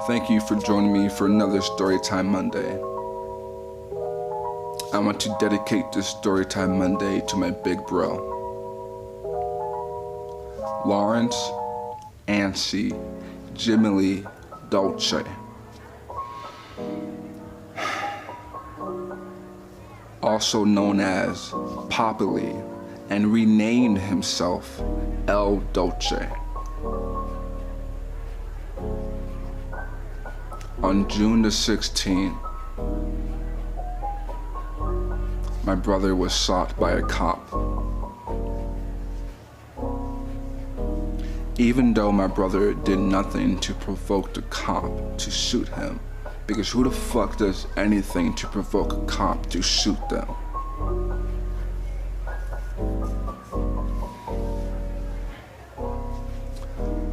Thank you for joining me for another Storytime Monday. I want to dedicate this Storytime Monday to my big bro, Lawrence Ansi Jimmy Dolce. Also known as Poppily, and renamed himself El Dolce. On June the 16th, my brother was shot by a cop. Even though my brother did nothing to provoke the cop to shoot him, because who the fuck does anything to provoke a cop to shoot them?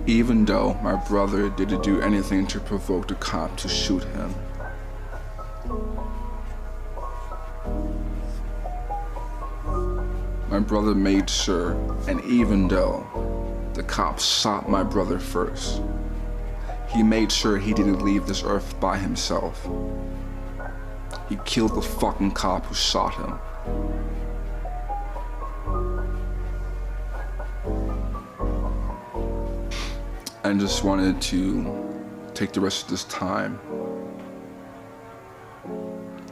Even though my brother didn't do anything to provoke the cop to shoot him, my brother made sure, and even though the cop shot my brother first, he made sure he didn't leave this earth by himself. He killed the fucking cop who shot him. I just wanted to take the rest of this time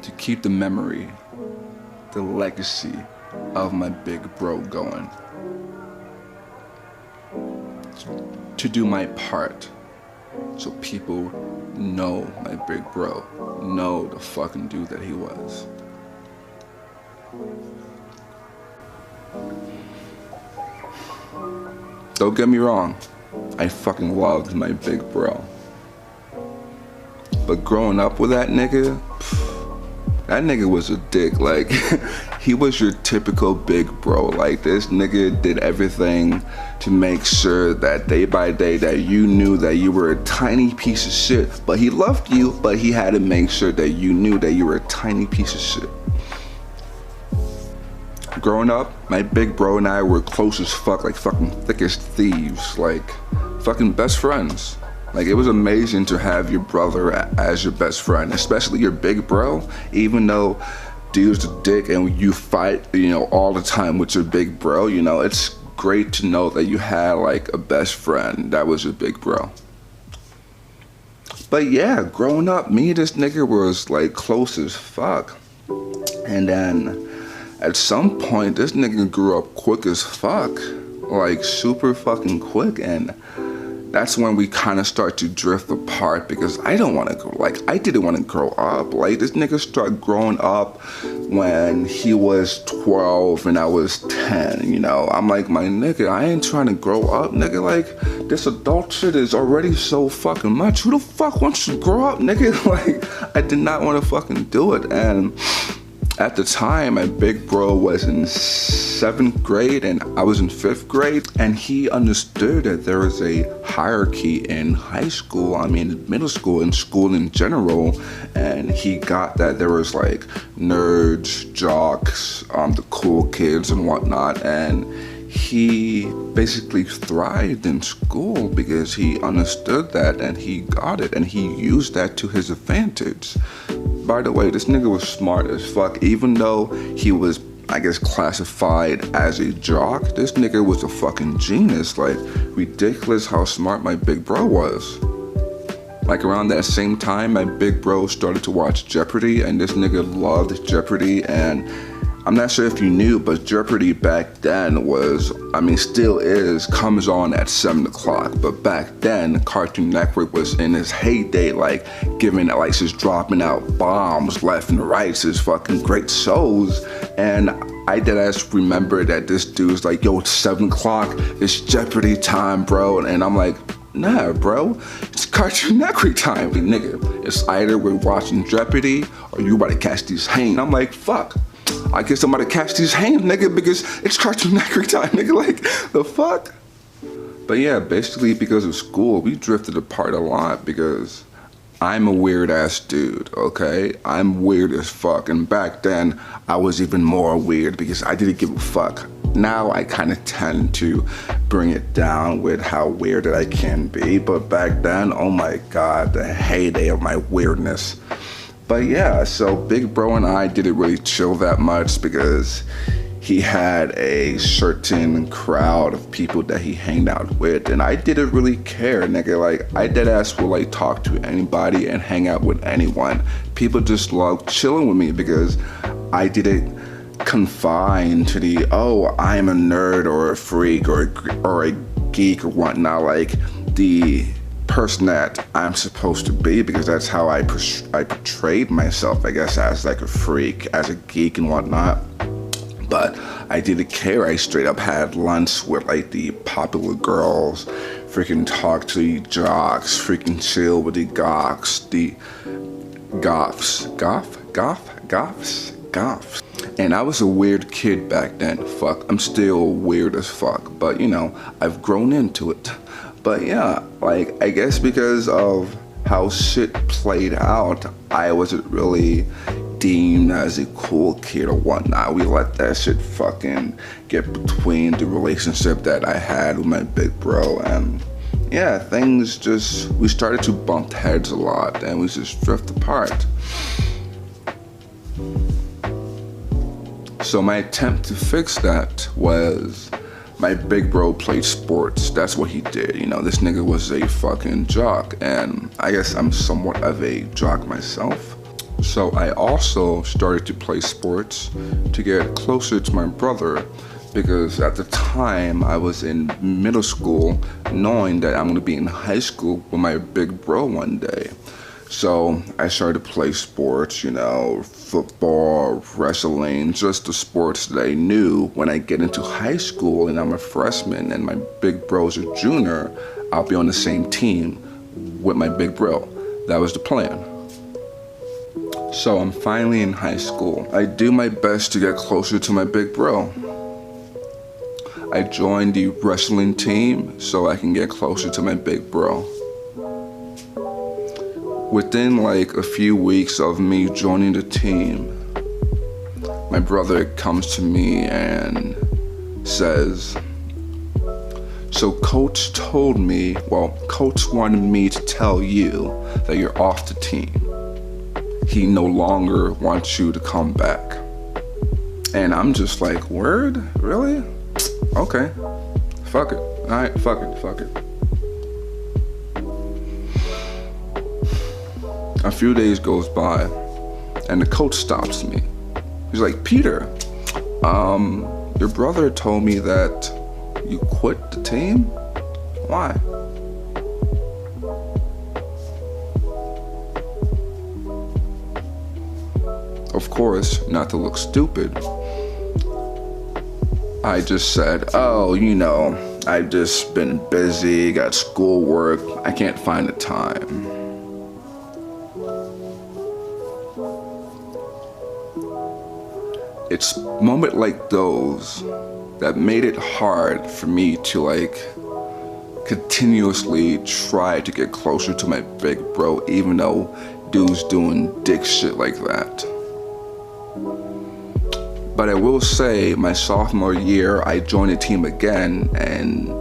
to keep the memory, the legacy of my big bro going. To do my part so people know my big bro, know the fucking dude that he was. Don't get me wrong, I fucking loved my big bro. But growing up with that nigga, that nigga was a dick. Like, he was your typical big bro. Like, this nigga did everything to make sure that day by day that you knew that you were a tiny piece of shit. But he loved you, but he had to make sure that you knew that you were a tiny piece of shit. Growing up, my big bro and I were close as fuck, like fucking thick as thieves, like fucking best friends. Like, it was amazing to have your brother as your best friend, especially your big bro, even though dude's a dick and you fight, all the time with your big bro, it's great to know that you had like a best friend that was your big bro. But yeah, growing up, me and this nigga was like close as fuck. And then at some point, this nigga grew up quick as fuck, like super fucking quick, and that's when we kind of start to drift apart because I didn't want to grow up. Like, this nigga started growing up when he was 12 and I was 10, I'm like, my nigga, I ain't trying to grow up, nigga. Like, this adult shit is already so fucking much. Who the fuck wants to grow up, nigga? Like, I did not want to fucking do it. And at the time, my big bro was in 7th grade and I was in 5th grade, and he understood that there was a hierarchy in high school, middle school, and school in general, and he got that there was like nerds, jocks, the cool kids and whatnot, and he basically thrived in school because he understood that and he got it and he used that to his advantage. By the way, this nigga was smart as fuck. Even though he was, I guess, classified as a jock, this nigga was a fucking genius. Like, ridiculous how smart my big bro was. Like, around that same time, my big bro started to watch Jeopardy, and this nigga loved Jeopardy. And I'm not sure if you knew, but Jeopardy back then was, still is, comes on at 7 o'clock. But back then, Cartoon Network was in its heyday, like just dropping out bombs left and right, his fucking great shows. And I deadass remember that this dude's like, yo, it's 7 o'clock, it's Jeopardy time, bro. And I'm like, nah, bro, it's Cartoon Network time. Nigga, it's either we're watching Jeopardy or you about to catch these hands. I'm like, fuck. I guess I'm about to catch these hands, nigga, because it's Cartoon Network time, nigga. Like, the fuck? But yeah, basically because of school, we drifted apart a lot because I'm a weird ass dude, okay? I'm weird as fuck, and back then I was even more weird because I didn't give a fuck. Now I kind of tend to bring it down with how weird that I can be, but back then, oh my god, the heyday of my weirdness. But yeah, so Big Bro and I didn't really chill that much because he had a certain crowd of people that he hanged out with, and I didn't really care, nigga. Like, I deadass will like talk to anybody and hang out with anyone. People just loved chilling with me because I didn't confine to the, oh, I'm a nerd or a freak or a geek or whatnot, like the person that I'm supposed to be, because that's how I portrayed myself, I guess, as like a freak, as a geek and whatnot. But I didn't care. I straight up had lunch with like the popular girls, freaking talk to the jocks, freaking chill with the goths, the goths. And I was a weird kid back then. Fuck, I'm still weird as fuck, but you know, I've grown into it. But yeah, like, I guess because of how shit played out, I wasn't really deemed as a cool kid or whatnot. We let that shit fucking get between the relationship that I had with my big bro, and yeah, things just, we started to bump heads a lot and we just drift apart. So my attempt to fix that was, my big bro played sports. That's what he did. You know, this nigga was a fucking jock, and I guess I'm somewhat of a jock myself. So I also started to play sports to get closer to my brother, because at the time I was in middle school knowing that I'm gonna be in high school with my big bro one day. So I started to play sports, you know, football, wrestling, just the sports that I knew. When I get into high school and I'm a freshman and my big bro's a junior, I'll be on the same team with my big bro. That was the plan. So I'm finally in high school. I do my best to get closer to my big bro. I joined the wrestling team so I can get closer to my big bro. Within like a few weeks of me joining the team, my brother comes to me and says, so coach told me, well, coach wanted me to tell you that you're off the team. He no longer wants you to come back. And I'm just like, word? Really? Okay. Fuck it. All right, fuck it. A few days goes by, and the coach stops me. He's like, Peter, your brother told me that you quit the team? Why? Of course, not to look stupid, I just said, oh, you know, I've just been busy, got schoolwork, I can't find the time. It's moments like those that made it hard for me to like continuously try to get closer to my big bro, even though dude's doing dick shit like that. But I will say, my sophomore year, I joined the team again, and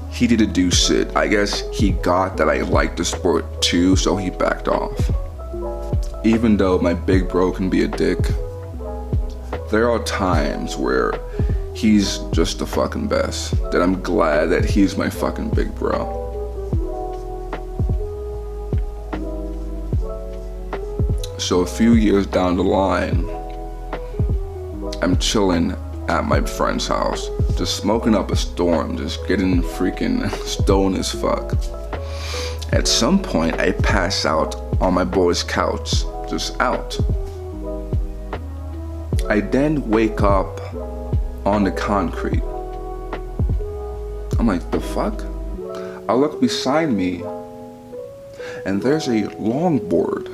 he didn't do shit. I guess he got that I liked the sport too, so he backed off. Even though my big bro can be a dick, there are times where he's just the fucking best, that I'm glad that he's my fucking big bro. So a few years down the line, I'm chilling at my friend's house, just smoking up a storm, just getting freaking stoned as fuck. At some point, I pass out on my boy's couch, just out. I then wake up on the concrete. I'm like, the fuck? I look beside me, and there's a longboard.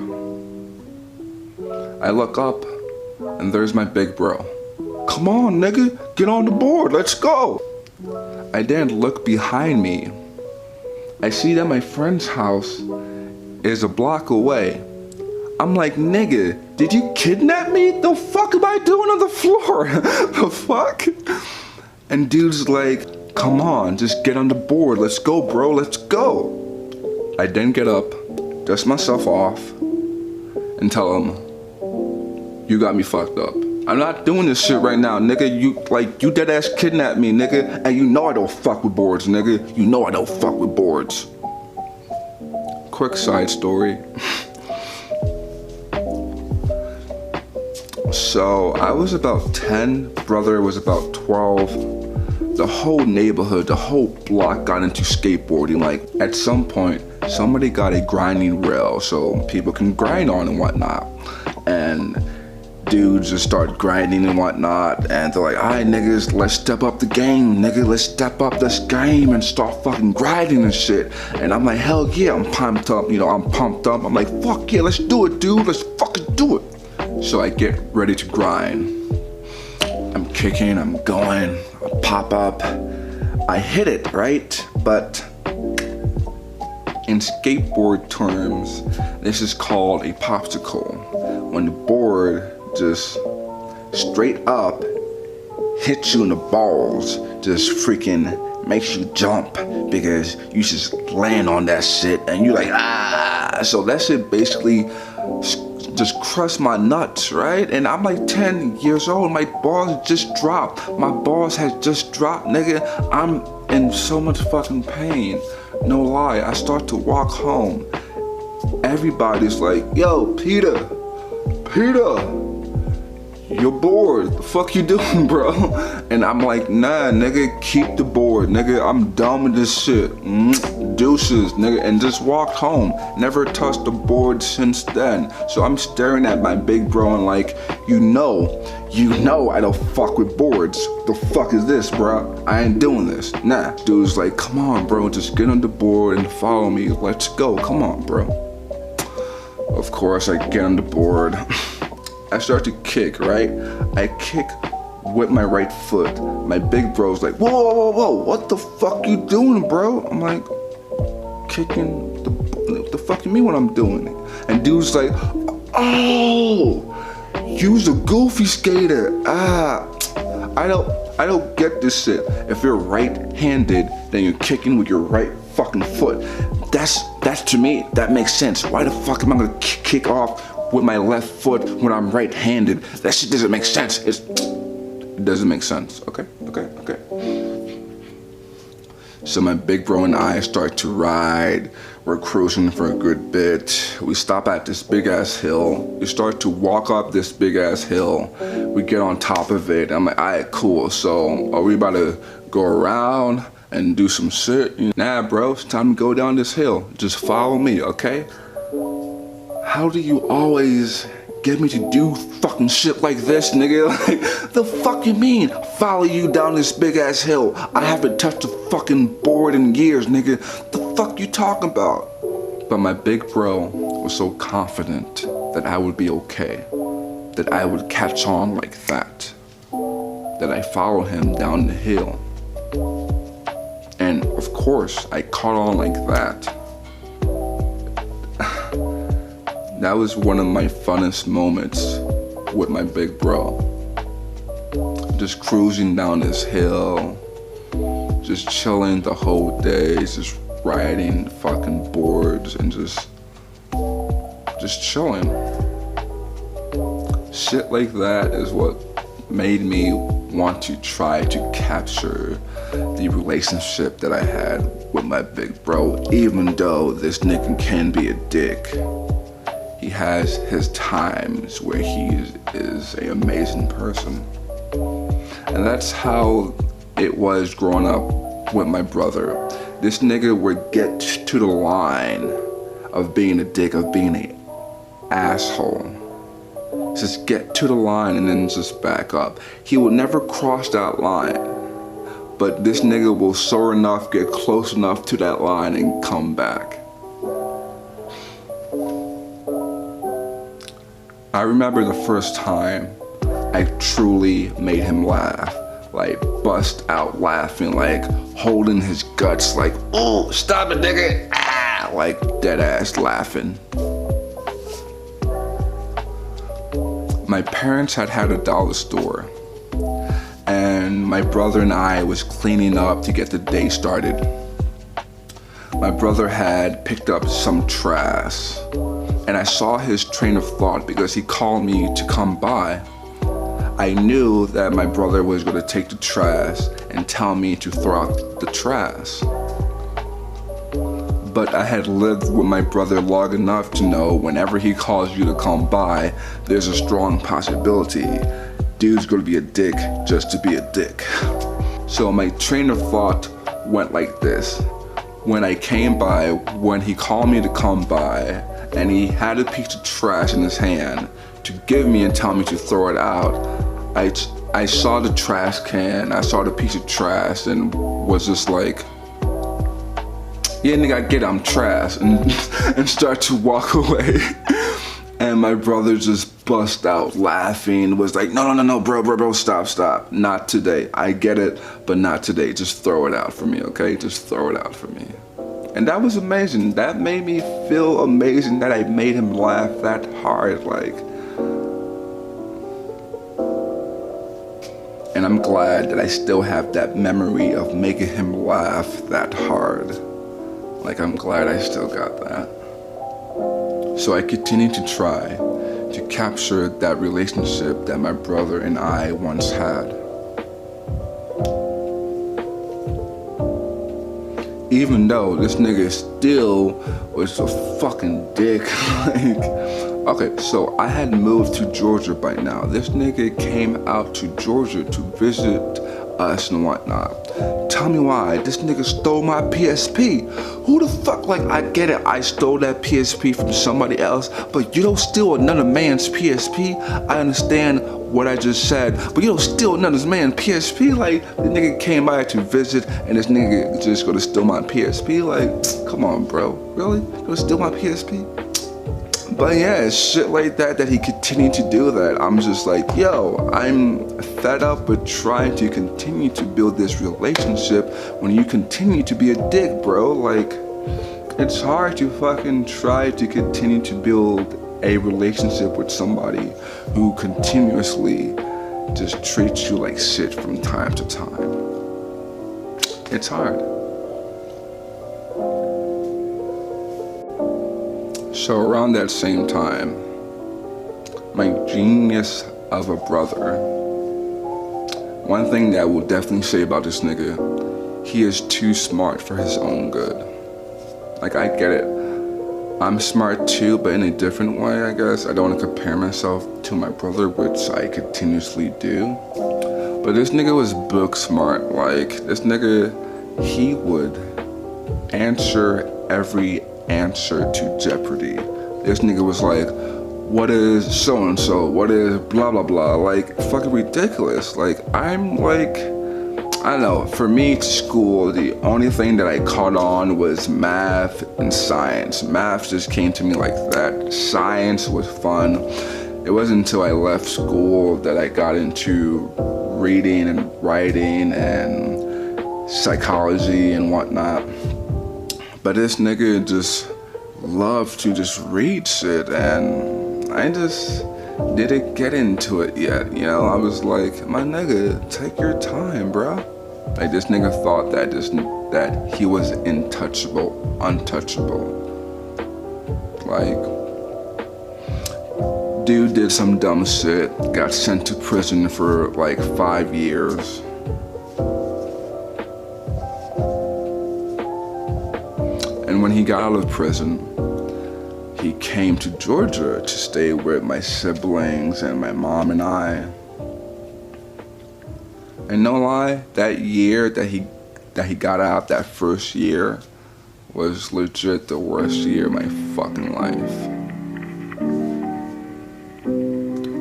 I look up, and there's my big bro. Come on, nigga, get on the board, let's go. I then look behind me. I see that my friend's house is a block away. I'm like, nigga, did you kidnap me? The fuck am I doing on the floor? The fuck? And dude's like, come on, just get on the board. Let's go, bro, let's go. I then get up, dust myself off, and tell him, you got me fucked up. I'm not doing this shit right now, nigga. You dead ass kidnapped me, nigga. And you know I don't fuck with boards, nigga. You know I don't fuck with boards. Quick side story. So I was about 10, brother was about 12. The whole neighborhood, the whole block got into skateboarding. Like at some point, somebody got a grinding rail so people can grind on and whatnot. And dudes just start grinding and whatnot. And they're like, all right, niggas, let's step up the game, nigga. Let's step up this game and start fucking grinding and shit. And I'm like, hell yeah, I'm pumped up. You know, I'm pumped up. I'm like, fuck yeah, let's do it, dude. Let's fucking do it. So I get ready to grind. I'm kicking, I'm going, I pop up, I hit it, right? But in skateboard terms, this is called a popsicle. When the board just straight up hits you in the balls, just freaking makes you jump because you just land on that shit and you're like, ah. So that shit basically just crushed my nuts, right? And I'm like 10 years old, my balls just dropped. My balls had just dropped, nigga. I'm in so much fucking pain. No lie, I start to walk home. Everybody's like, yo, Peter, you're bored. The fuck you doing, bro? And I'm like, nah, nigga, keep the board, nigga. I'm done with this shit. Deuces, nigga, and just walked home. Never touched the board since then. So I'm staring at my big bro and like, you know I don't fuck with boards. The fuck is this, bro? I ain't doing this. Nah. Dude's like, come on, bro, just get on the board and follow me. Let's go. Come on, bro. Of course, I get on the board. I start to kick, right? I kick with my right foot. My big bro's like, whoa, what the fuck you doing, bro? I'm like, kicking, the fuck you mean what I'm doing? And dude's like, oh, you's a goofy skater. I don't get this shit. If you're right-handed, then you're kicking with your right fucking foot. That's to me, that makes sense. Why the fuck am I gonna kick off with my left foot when I'm right-handed? That shit doesn't make sense. It doesn't make sense. Okay. So my big bro and I start to ride. We're cruising for a good bit. We stop at this big ass hill. We start to walk up this big ass hill. We get on top of it. I'm like, all right, cool. So are we about to go around and do some shit? Nah, bro, it's time to go down this hill. Just follow me, okay? How do you always get me to do fucking shit like this, nigga? Like, the fuck you mean? Follow you down this big ass hill. I haven't touched a fucking board in years, nigga. The fuck you talking about? But my big bro was so confident that I would be okay, that I would catch on like that I followed him down the hill. And of course, I caught on like that. That was one of my funnest moments with my big bro. Just cruising down this hill, just chilling the whole day, just riding fucking boards and just chilling. Shit like that is what made me want to try to capture the relationship that I had with my big bro, even though this nigga can be a dick. He has his times where he is an amazing person. And that's how it was growing up with my brother. This nigga would get to the line of being a dick, of being an asshole. Just get to the line and then just back up. He will never cross that line. But this nigga will sure enough get close enough to that line and come back. I remember the first time I truly made him laugh, like bust out laughing, like holding his guts, like, oh, stop it, nigga, ah, like dead ass laughing. My parents had a dollar store, and when my brother and I was cleaning up to get the day started. My brother had picked up some trash, and I saw his train of thought because he called me to come by. I knew that my brother was going to take the trash and tell me to throw out the trash. But I had lived with my brother long enough to know whenever he calls you to come by, there's a strong possibility dude's gonna be a dick just to be a dick. So my train of thought went like this. When I came by, when he called me to come by, and he had a piece of trash in his hand to give me and tell me to throw it out, I saw the trash can, I saw the piece of trash, and was just like, yeah, nigga, I get it, I'm trash, and start to walk away. And my brother just bust out laughing, was like, no, bro, stop. Not today. I get it, but not today. Just throw it out for me, okay? Just throw it out for me. And that was amazing. That made me feel amazing that I made him laugh that hard, like. And I'm glad that I still have that memory of making him laugh that hard. Like, I'm glad I still got that. So I continued to try to capture that relationship that my brother and I once had. Even though this nigga still was a fucking dick. Like, okay, so I had moved to Georgia by now. This nigga came out to Georgia to visit us and whatnot. Tell me why this nigga stole my PSP. Who the fuck, like, I get it, I stole that PSP from somebody else, but you don't steal another man's PSP. I understand what I just said, but you don't steal another man's PSP. Like, the nigga came by to visit and this nigga just gonna steal my PSP. Like, come on, bro, really? You gonna steal my PSP? But yeah, it's shit like that he continued to do that. I'm just like, yo, I'm fed up with trying to continue to build this relationship when you continue to be a dick, bro. Like, it's hard to fucking try to continue to build a relationship with somebody who continuously just treats you like shit from time to time. It's hard. So around that same time, my genius of a brother, one thing that I will definitely say about this nigga, he is too smart for his own good. Like, I get it. I'm smart too, but in a different way, I guess. I don't want to compare myself to my brother, which I continuously do. But this nigga was book smart. Like, this nigga, he would answer every answer to Jeopardy. This nigga was like, what is so-and-so? What is blah, blah, blah? Like, fucking ridiculous. Like, I'm like, I don't know, for me, school, the only thing that I caught on was math and science. Math just came to me like that. Science was fun. It wasn't until I left school that I got into reading and writing and psychology and whatnot. But this nigga just loved to just read shit, and I just didn't get into it yet, you know? I was like, my nigga, take your time, bro. Like, this nigga thought that he was untouchable. Like, dude did some dumb shit, got sent to prison for like 5 years. And when he got out of prison, he came to Georgia to stay with my siblings and my mom and I. And no lie, that year that he got out, that first year, was legit the worst year of my fucking life.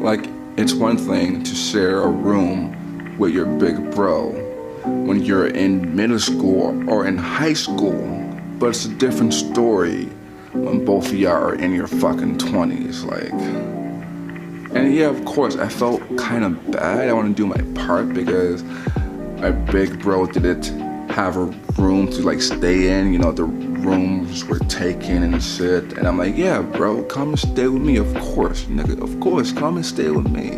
Like, it's one thing to share a room with your big bro when you're in middle school or in high school. But it's a different story when both of y'all are in your fucking 20s, like. And yeah, of course, I felt kind of bad. I want to do my part because my big bro didn't have a room to like stay in. You know, the rooms were taken and shit. And I'm like, yeah, bro, come and stay with me. Of course, nigga, of course, come and stay with me.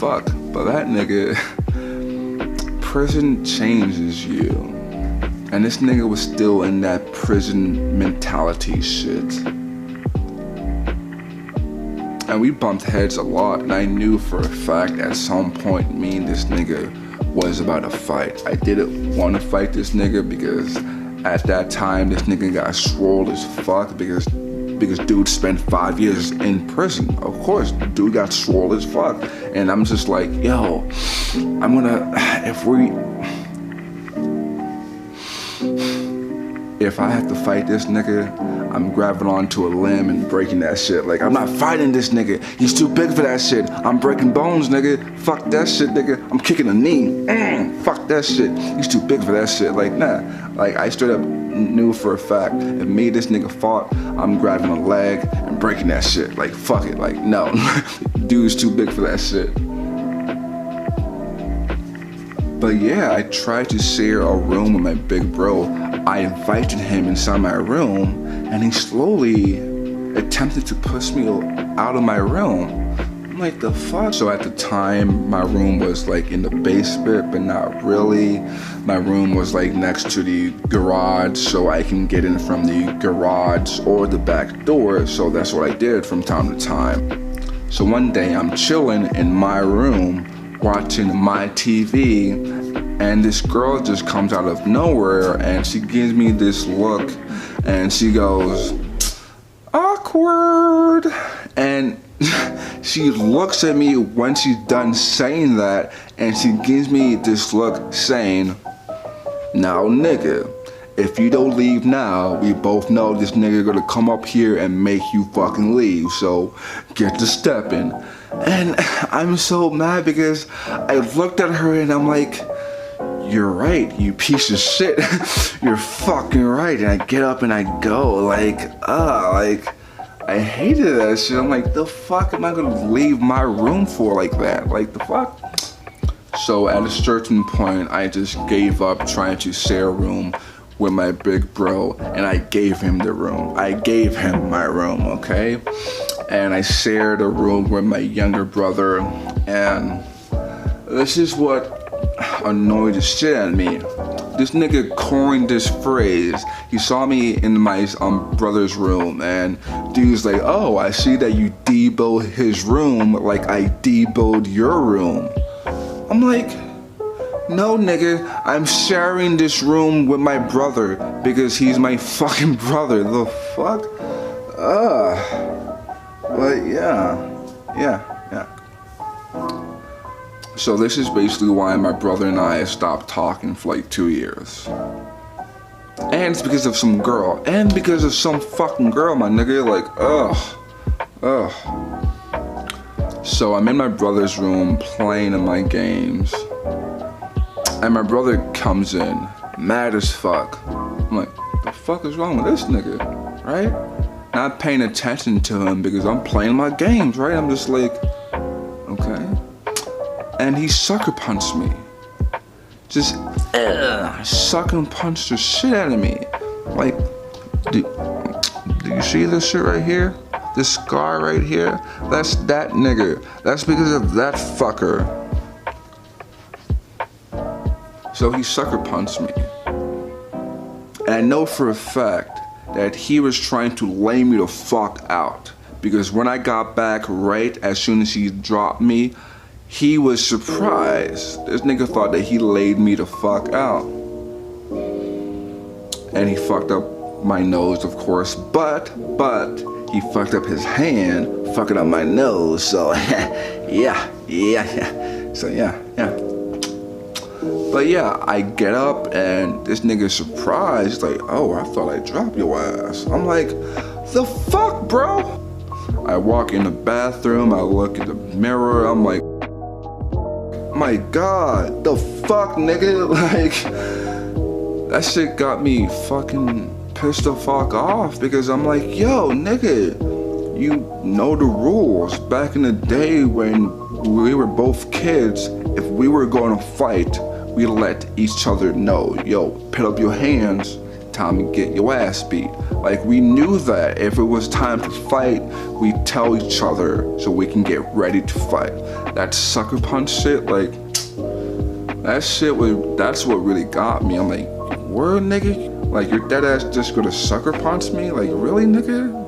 Fuck, but that nigga, prison changes you. And this nigga was still in that prison mentality shit. And we bumped heads a lot, and I knew for a fact at some point me and this nigga was about to fight. I didn't want to fight this nigga because at that time this nigga got swole as fuck because dude spent 5 years in prison. Of course, dude got swole as fuck. And I'm just like, yo, if I have to fight this nigga, I'm grabbing onto a limb and breaking that shit. Like, I'm not fighting this nigga. He's too big for that shit. I'm breaking bones, nigga. Fuck that shit, nigga. I'm kicking a knee. Fuck that shit. He's too big for that shit. Like, nah. Like, I straight up knew for a fact, if me, this nigga fought, I'm grabbing a leg and breaking that shit. Like, fuck it. Like, no. Dude's too big for that shit. But yeah, I tried to share a room with my big bro. I invited him inside my room, and he slowly attempted to push me out of my room. I'm like, the fuck? So at the time, my room was like in the basement, but not really. My room was like next to the garage, so I can get in from the garage or the back door. So that's what I did from time to time. So one day I'm chilling in my room, watching my TV, and this girl just comes out of nowhere and she gives me this look and she goes, awkward. And she looks at me when she's done saying that and she gives me this look saying, now nigga, if you don't leave now, we both know this nigga gonna come up here and make you fucking leave, so get to stepping. And I'm so mad because I looked at her and I'm like, you're right, you piece of shit. You're fucking right. And I get up and I go like, I hated that shit. I'm like, the fuck am I gonna leave my room for like that? Like, the fuck? So at a certain point, I just gave up trying to share a room with my big bro, and I gave him the room. I gave him my room, okay? And I shared a room with my younger brother, and this is what annoyed the shit out of me. This nigga coined this phrase. He saw me in my brother's room, and dude's like, oh, I see that you deboed his room like I deboed your room. I'm like, no nigga, I'm sharing this room with my brother because he's my fucking brother. The fuck? But yeah. So this is basically why my brother and I stopped talking for like 2 years. And it's because of some girl. And because of some fucking girl, my nigga. Like, ugh. So I'm in my brother's room playing in my games. And my brother comes in, mad as fuck. I'm like, the fuck is wrong with this nigga, right? Not paying attention to him because I'm playing my games, right? I'm just like, okay. And he sucker punched me. Just sucker punched the shit out of me. Like, do you see this shit right here? This scar right here? That's that nigga. That's because of that fucker. So he sucker punched me. And I know for a fact that he was trying to lay me the fuck out. Because when I got back right as soon as he dropped me, he was surprised. This nigga thought that he laid me the fuck out. And he fucked up my nose, of course, but he fucked up his hand, fucking up my nose, so yeah. So yeah. But yeah, I get up and this nigga's surprised, like, oh, I thought I dropped your ass. I'm like, the fuck, bro? I walk in the bathroom, I look in the mirror, I'm like, my God, the fuck, nigga? Like, that shit got me fucking pissed the fuck off because I'm like, yo, nigga, you know the rules. Back in the day when we were both kids, if we were going to fight, we let each other know, yo, put up your hands, time to get your ass beat. Like, we knew that if it was time to fight, we tell each other so we can get ready to fight. That sucker punch shit, like, That's what really got me. I'm like, word, nigga? Like, your dead ass just gonna sucker punch me? Like, really, nigga?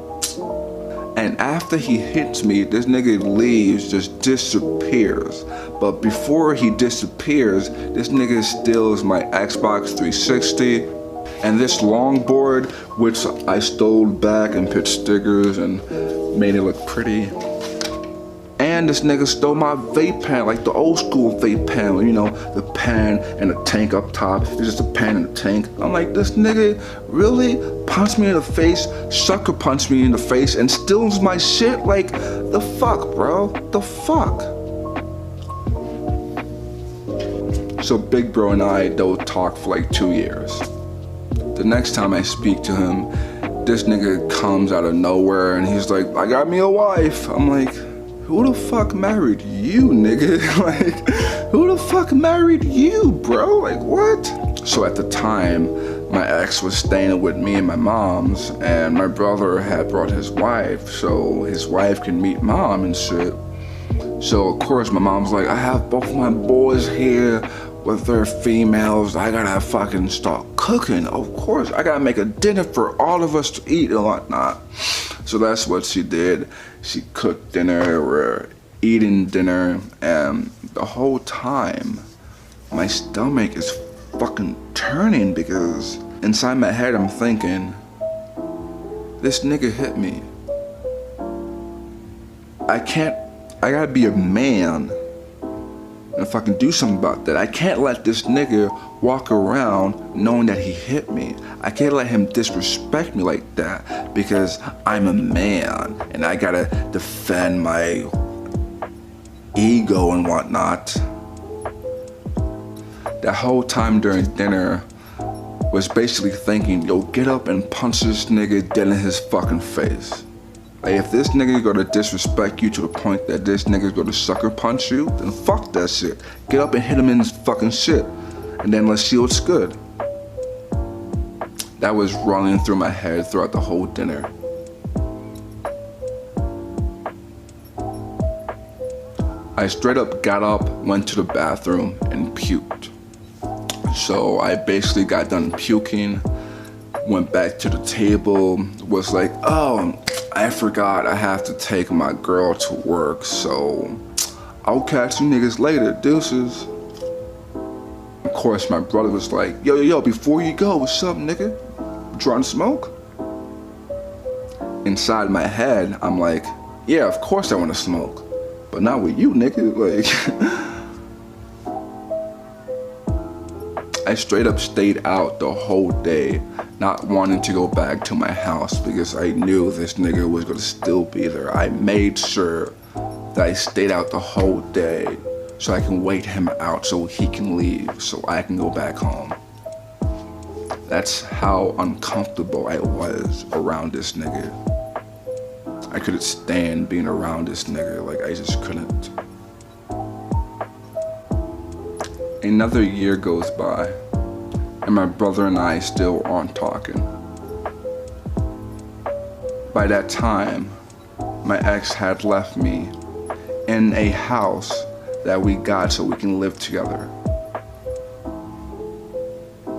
And after he hits me, this nigga leaves, just disappears. But before he disappears, this nigga steals my Xbox 360 and this longboard, which I stole back and put stickers and made it look pretty. And this nigga stole my vape pen, like the old school vape pen, you know, the pen and the tank up top. It's just a pen and a tank. I'm like, this nigga really punched me in the face, sucker punched me in the face, and steals my shit? Like, the fuck, bro? The fuck? So Big Bro and I don't talk for like 2 years. The next time I speak to him, this nigga comes out of nowhere and he's like, I got me a wife. I'm like, who the fuck married you, nigga? Like, who the fuck married you, bro? Like, what? So at the time, my ex was staying with me and my mom's, and my brother had brought his wife, so his wife can meet mom and shit. So of course my mom's like, I have both my boys here with their females. I gotta fucking start cooking. Of course, I gotta make a dinner for all of us to eat and whatnot. So that's what she did. She cooked dinner, we're eating dinner, and the whole time, my stomach is fucking turning because inside my head I'm thinking, this nigga hit me. I gotta be a man and fucking do something about that. I can't let this nigga walk around knowing that he hit me. I can't let him disrespect me like that because I'm a man and I gotta defend my ego and whatnot. That whole time during dinner was basically thinking, yo, get up and punch this nigga dead in his fucking face. Like, if this nigga gonna disrespect you to the point that this nigga's gonna sucker punch you, then fuck that shit. Get up and hit him in his fucking shit, and then let's see what's good. That was running through my head throughout the whole dinner. I straight up got up, went to the bathroom, and puked. So I basically got done puking, went back to the table, was like, oh, I forgot I have to take my girl to work, so I'll catch you niggas later, deuces. Of course, my brother was like, yo, before you go, what's up, nigga? Trying to smoke? Inside my head, I'm like, yeah, of course I want to smoke, but not with you, nigga. Like, I straight up stayed out the whole day, not wanting to go back to my house because I knew this nigga was gonna still be there. I made sure that I stayed out the whole day so I can wait him out so he can leave, so I can go back home. That's how uncomfortable I was around this nigga. I couldn't stand being around this nigga, like I just couldn't. Another year goes by, and my brother and I still aren't talking. By that time, my ex had left me in a house that we got so we can live together.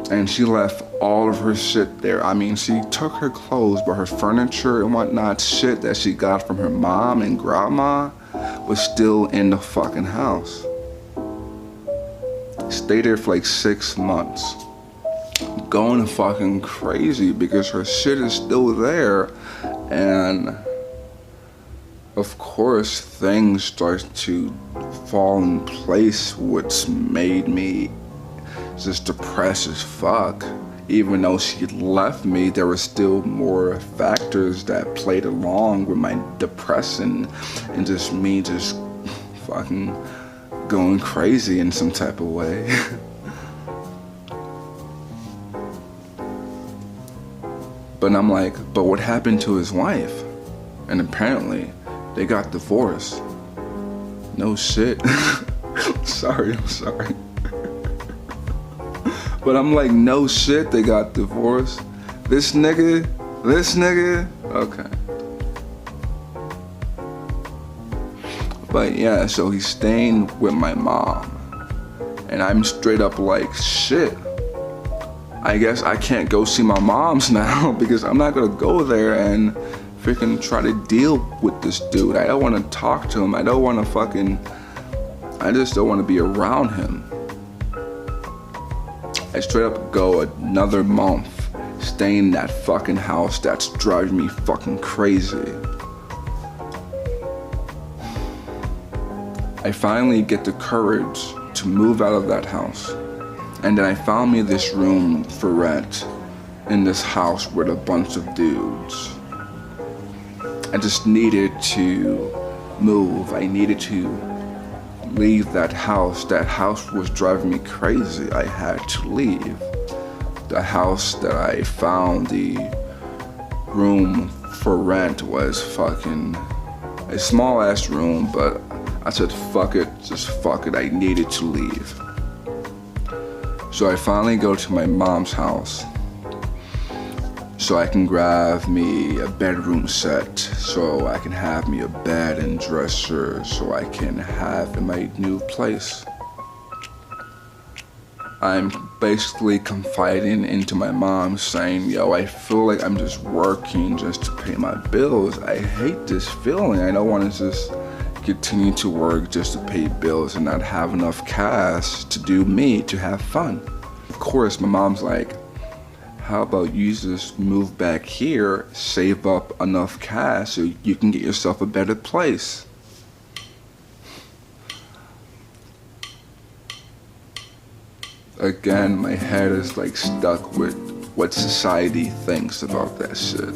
And she left all of her shit there. I mean, she took her clothes, but her furniture and whatnot, shit that she got from her mom and grandma, was still in the fucking house. Stayed there for like 6 months. Going fucking crazy because her shit is still there. And of course, things start to fall in place, which made me just depressed as fuck. Even though she left me, there were still more factors that played along with my depression and just me just fucking going crazy in some type of way. But I'm like, but what happened to his wife? And apparently, they got divorced. No shit. I'm sorry. But I'm like, no shit, they got divorced. This nigga, okay. But yeah, so he's staying with my mom. And I'm straight up like, shit, I guess I can't go see my mom's now because I'm not gonna go there and freaking try to deal with this dude. I don't wanna talk to him. I just don't wanna be around him. I straight up go another month staying in that fucking house that's driving me fucking crazy. I finally get the courage to move out of that house. And then I found me this room for rent in this house with a bunch of dudes. I just needed to move. I needed to leave that house. That house was driving me crazy. I had to leave. The house that I found the room for rent was fucking a small ass room, but I said fuck it, just fuck it, I needed to leave. So I finally go to my mom's house so I can grab me a bedroom set, so I can have me a bed and dresser, so I can have in my new place. I'm basically confiding into my mom saying, yo, I feel like I'm just working just to pay my bills. I hate this feeling. I don't want to just continue to work just to pay bills and not have enough cash to do me, to have fun. Of course, my mom's like, how about you just move back here, save up enough cash so you can get yourself a better place. Again, my head is like stuck with what society thinks about that shit.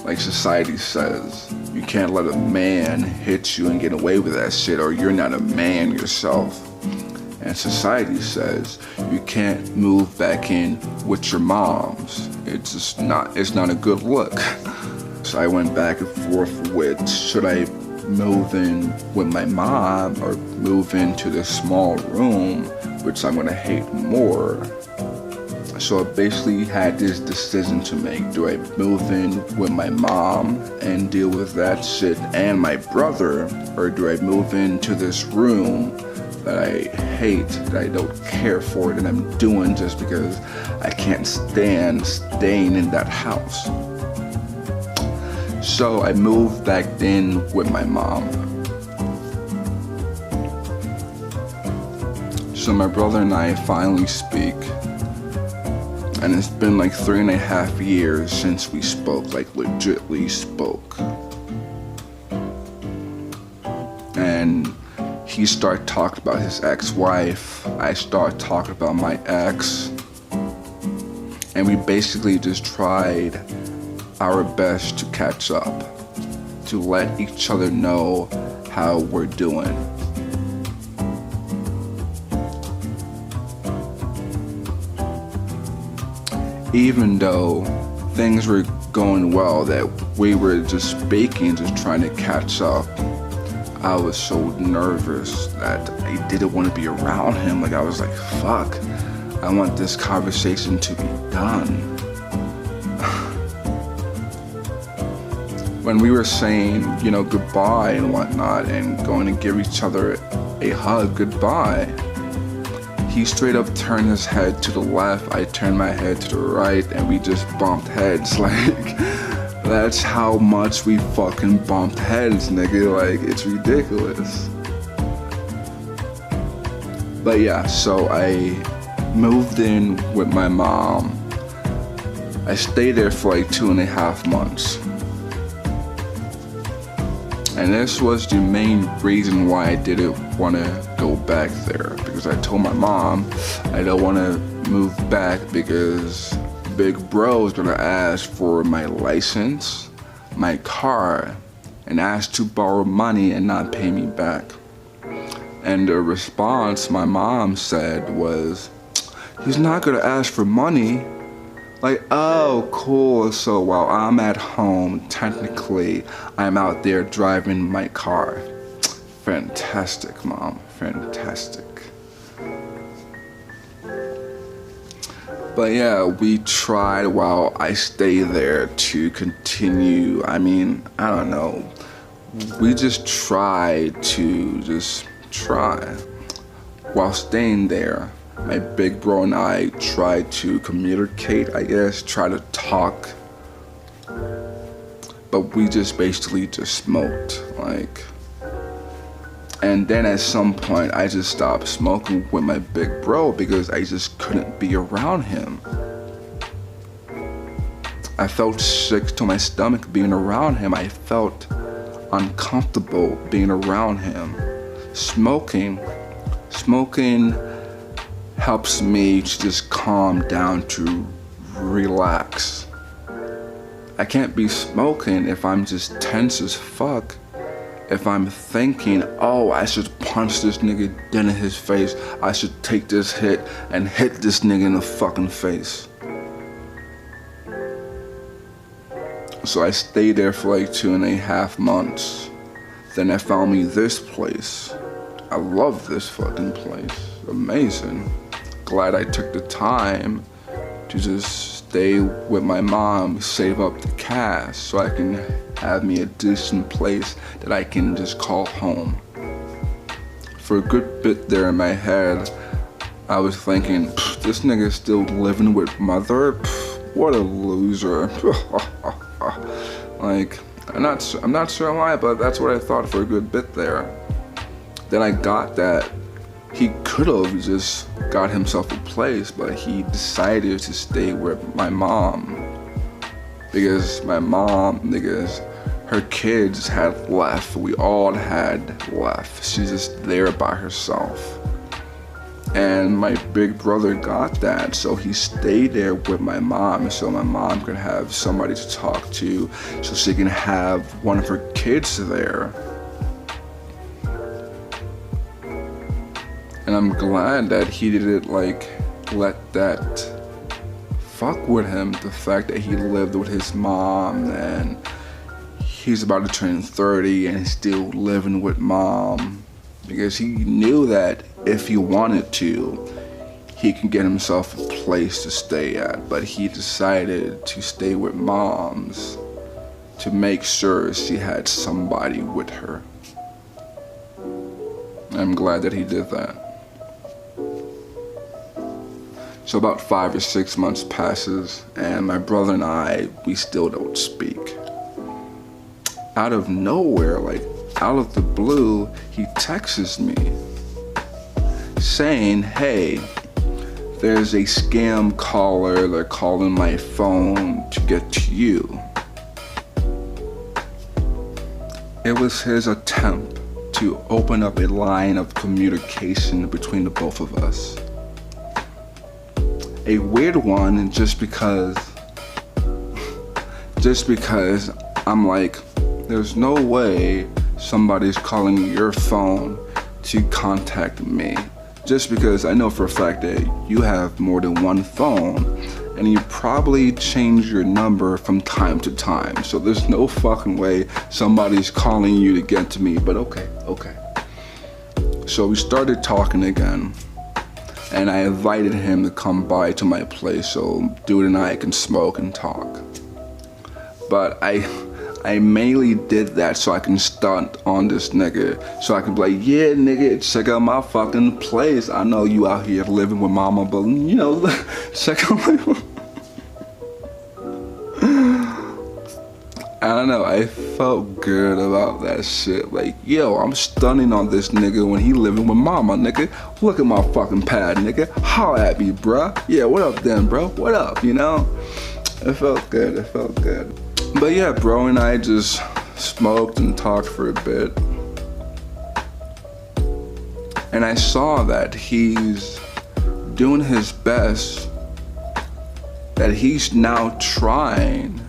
Like society says, you can't let a man hit you and get away with that shit, or you're not a man yourself. And society says you can't move back in with your moms. It's not a good look. So I went back and forth with, should I move in with my mom or move into this small room, which I'm gonna hate more. So I basically had this decision to make. Do I move in with my mom and deal with that shit and my brother, or do I move into this room that I hate, that I don't care for, that I'm doing just because I can't stand staying in that house? So I moved back in with my mom. So my brother and I finally speak. And it's been like 3.5 years since we spoke, like legitly spoke. And he started talking about his ex-wife. I started talking about my ex. And we basically just tried our best to catch up, to let each other know how we're doing. Even though things were going well, that we were just speaking, just trying to catch up, I was so nervous that I didn't want to be around him. Like I was like, fuck, I want this conversation to be done. When we were saying, you know, goodbye and whatnot and going to give each other a hug goodbye, he straight up turned his head to the left, I turned my head to the right, and we just bumped heads. Like, that's how much we fucking bumped heads, nigga. Like, it's ridiculous. But yeah, so I moved in with my mom. I stayed there for like 2.5 months. And this was the main reason why I didn't want to go back there, because I told my mom I don't want to move back because Big Bro is going to ask for my license, my car, and ask to borrow money and not pay me back. And the response my mom said was, he's not going to ask for money. Like, oh, cool, so while I'm at home, technically, I'm out there driving my car. Fantastic, Mom, fantastic. But yeah, we tried while I stay there to continue, I mean, I don't know. We just tried to try. while staying there, my big bro and I tried to communicate, I guess, try to talk. But we just basically just smoked, like. And then at some point, I just stopped smoking with my big bro because I just couldn't be around him. I felt sick to my stomach being around him. I felt uncomfortable being around him. Smoking helps me to just calm down, to relax. I can't be smoking if I'm just tense as fuck. If I'm thinking, oh, I should punch this nigga dead in his face. I should take this hit and hit this nigga in the fucking face. So I stayed there for like 2.5 months. Then I found me this place. I love this fucking place. Amazing. Glad I took the time to just stay with my mom, save up the cash so I can have me a decent place that I can just call home. For a good bit there in my head, I was thinking, this nigga's still living with mother? What a loser. Like, I'm not sure why, but that's what I thought for a good bit there. Then I got that he could have just got himself a place, but he decided to stay with my mom. Because my mom, niggas, her kids had left. We all had left. She's just there by herself. And my big brother got that, so he stayed there with my mom so my mom could have somebody to talk to, so she can have one of her kids there. And I'm glad that he didn't like let that fuck with him, the fact that he lived with his mom and he's about to turn 30 and he's still living with mom, because he knew that if he wanted to, he can get himself a place to stay at, but he decided to stay with mom's to make sure she had somebody with her. I'm glad that he did that. So about 5 or 6 months passes and my brother and I, we still don't speak. Out of nowhere, like out of the blue, he texts me saying, hey, there's a scam caller, they're calling my phone to get to you. It was his attempt to open up a line of communication between the both of us. A weird one, just because I'm like, there's no way somebody's calling your phone to contact me. Just because I know for a fact that you have more than one phone and you probably change your number from time to time. So there's no fucking way somebody's calling you to get to me, but okay. So we started talking again. And I invited him to come by to my place so dude and I can smoke and talk. But I mainly did that so I can stunt on this nigga. So I can be like, yeah nigga, check out my fucking place. I know you out here living with mama, but you know, check out my... I don't know, I felt good about that shit. Like, yo, I'm stunning on this nigga when he living with mama, nigga. Look at my fucking pad, nigga. Holla at me, bruh. Yeah, what up then, bro? What up, you know? It felt good, But yeah, bro and I just smoked and talked for a bit. And I saw that he's doing his best, that he's now trying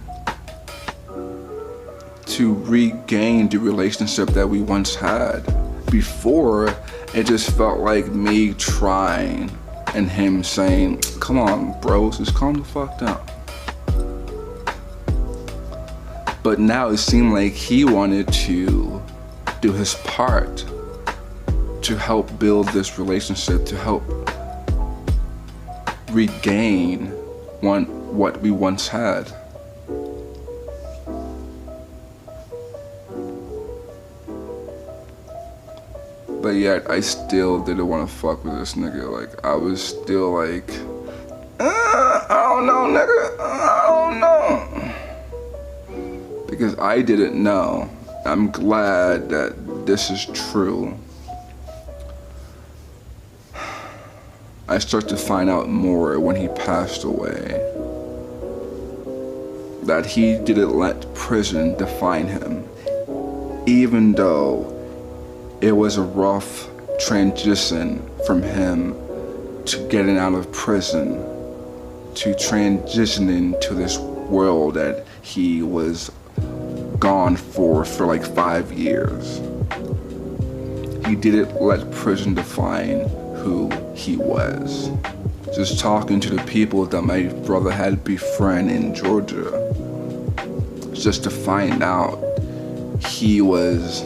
to regain the relationship that we once had. Before, it just felt like me trying and him saying, come on bros, just calm the fuck down. But now it seemed like he wanted to do his part to help build this relationship, to help regain what we once had. But yet, I still didn't want to fuck with this nigga. Like, I was still like, I don't know, nigga. I don't know. Because I didn't know. I'm glad that this is true. I start to find out more when he passed away. That he didn't let prison define him. Even though it was a rough transition from him to getting out of prison, to transitioning to this world that he was gone for like 5 years. He didn't let prison define who he was. Just talking to the people that my brother had befriended in Georgia, just to find out he was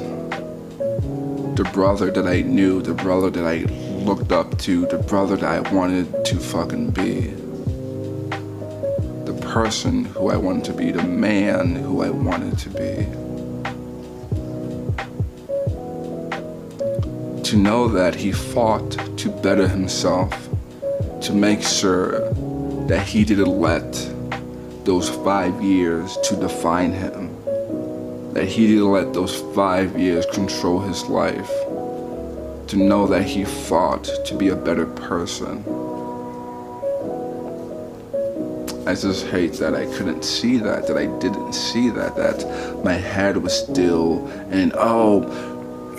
the brother that I knew, the brother that I looked up to, the brother that I wanted to fucking be. The person who I wanted to be, the man who I wanted to be. To know that he fought to better himself, to make sure that he didn't let those 5 years to define him. That he didn't let those 5 years control his life. To know that he fought to be a better person. I just hate that I couldn't see that I didn't see that my head was still in, oh,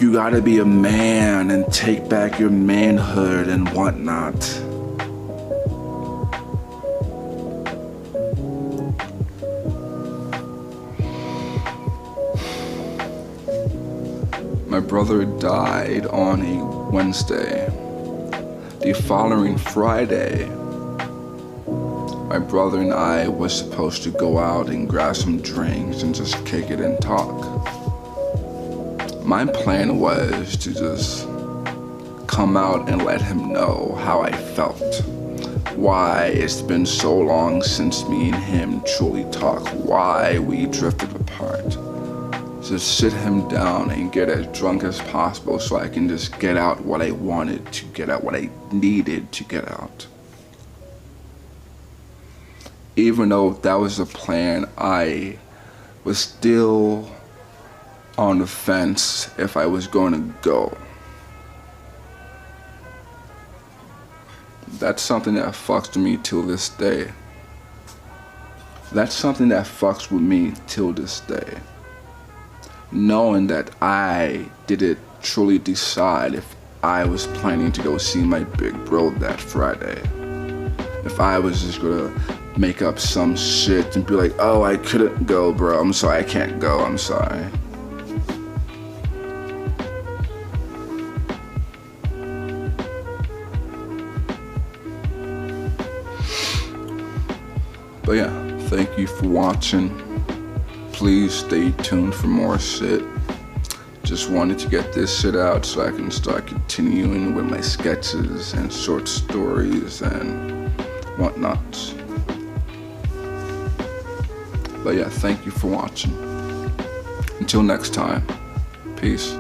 you gotta be a man and take back your manhood and whatnot. My brother died on a Wednesday. The following Friday, my brother and I was supposed to go out and grab some drinks and just kick it and talk. My plan was to just come out and let him know how I felt. Why it's been so long since me and him truly talked. Why we drifted apart. Just sit him down and get as drunk as possible so I can just get out what I wanted to get out, what I needed to get out. Even though that was the plan, I was still on the fence if I was going to go. That's something that fucks with me till this day. That's something that fucks with me till this day. Knowing that I didn't truly decide if I was planning to go see my big bro that Friday. If I was just gonna make up some shit and be like, oh, I couldn't go, bro. I'm sorry, I can't go, I'm sorry. But yeah, thank you for watching. Please stay tuned for more shit. Just wanted to get this shit out so I can start continuing with my sketches and short stories and whatnot. But yeah, thank you for watching. Until next time, peace.